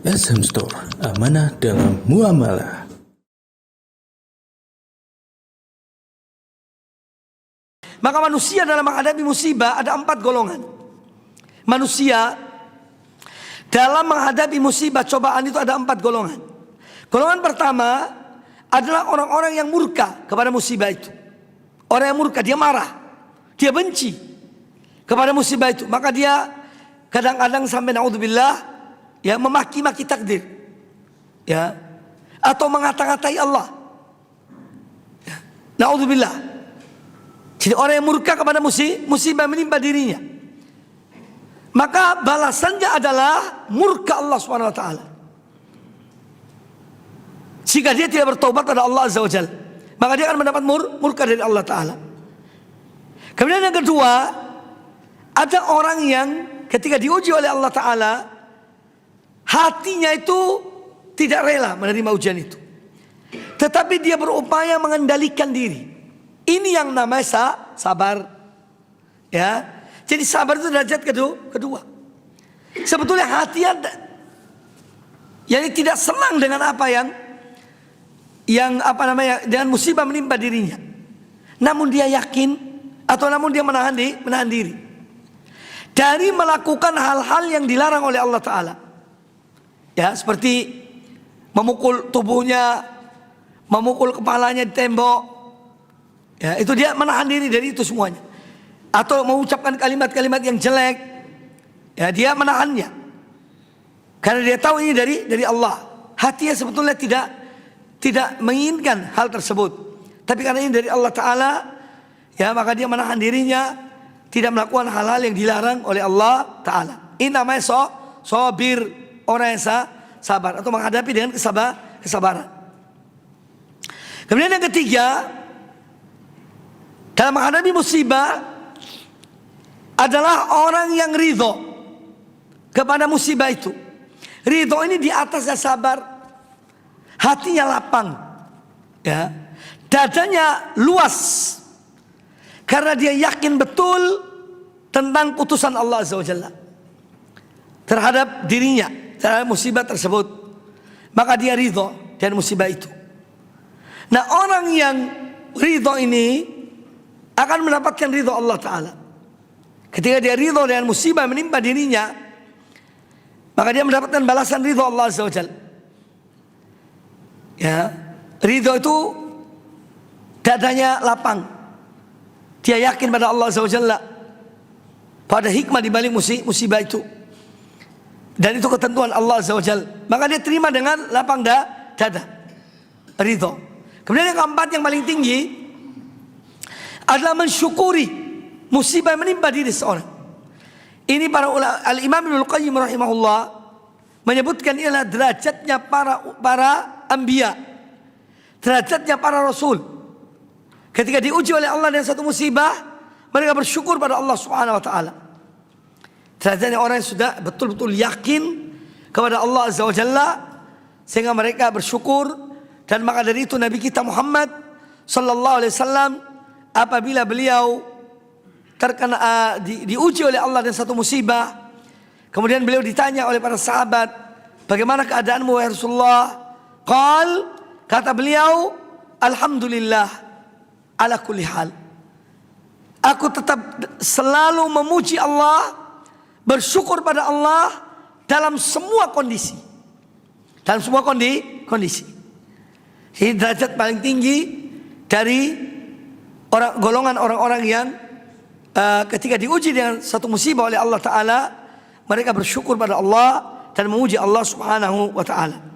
SM Store, amanah dalam muamalah. Maka manusia dalam menghadapi musibah ada 4 golongan. Manusia dalam menghadapi musibah cobaan itu ada 4 golongan. Golongan pertama adalah orang-orang yang murka kepada musibah itu. Orang yang murka, dia marah, dia benci kepada musibah itu. Maka dia kadang-kadang sampai naudzubillah ya memaki-maki takdir, ya, atau mengata-ngatai Allah. Ya, naudzubillah. Jadi orang yang murka kepada musibah menimpa dirinya, maka balasannya adalah murka Allah Subhanahu wa taala. Jika dia tidak bertobat pada Allah Azza wa Jalla, maka dia akan mendapat murka dari Allah Ta'ala. Kemudian yang kedua, ada orang yang ketika diuji oleh Allah Ta'ala, hatinya itu tidak rela menerima ujian itu, tetapi dia berupaya mengendalikan diri. Ini yang namanya sabar, ya. Jadi sabar itu derajat kedua. Sebetulnya hati yang tidak senang dengan apa yang dengan musibah menimpa dirinya, namun dia yakin atau namun dia menahan diri dari melakukan hal-hal yang dilarang oleh Allah Ta'ala, ya, seperti memukul tubuhnya, memukul kepalanya di tembok, ya, itu dia menahan diri dari itu semuanya. Atau mengucapkan kalimat-kalimat yang jelek, ya, dia menahannya karena dia tahu ini dari Allah. Hatinya sebetulnya tidak menginginkan hal tersebut, tapi karena ini dari Allah Ta'ala, ya, maka dia menahan dirinya, tidak melakukan hal-hal yang dilarang oleh Allah Ta'ala. Ini namanya sobir, orang yang sabar atau menghadapi dengan kesabaran. Kemudian yang ketiga, dalam menghadapi musibah adalah orang yang ridho kepada musibah itu. Ridho ini di atasnya sabar. Hatinya lapang, ya, dadanya luas karena dia yakin betul tentang putusan Allah Azza wa Jalla terhadap dirinya, terhadap musibah tersebut. Maka dia ridho dengan musibah itu. Nah, orang yang ridho ini akan mendapatkan ridho Allah Ta'ala. Ketika dia ridho dengan musibah menimpa dirinya, maka dia mendapatkan balasan ridho Allah Azza wa Jalla. Ya, ridho itu dadanya lapang. Dia yakin pada Allah Azza wa Jalla, pada hikmah di balik musibah itu, dan itu ketentuan Allah Azza wa Jalla. Maka dia terima dengan lapang dada, ridho. Kemudian yang keempat, yang paling tinggi adalah mensyukuri musibah yang menimpa diri seorang. Ini para ulama, Al-Imam Ibnul Qayyim rahimahullah menyebutkan ialah derajatnya para anbiya, derajatnya para rasul. Ketika diuji oleh Allah dengan satu musibah, mereka bersyukur pada Allah Subhanahu wa taala. Derajatnya orang yang sudah betul-betul yakin kepada Allah Azza wa Jalla, sehingga mereka bersyukur. Dan maka dari itu Nabi kita Muhammad sallallahu alaihi wasallam, apabila beliau terkena diuji oleh Allah dengan satu musibah, kemudian beliau ditanya oleh para sahabat, bagaimana keadaanmu wahai Rasulullah? Kata beliau, alhamdulillah ala kulli hal. Aku tetap selalu memuji Allah, bersyukur pada Allah dalam semua kondisi. Dalam semua kondisi. Ini derajat paling tinggi dari golongan orang-orang yang ketika diuji dengan satu musibah oleh Allah Ta'ala, mereka bersyukur pada Allah dan memuji Allah Subhanahu wa ta'ala.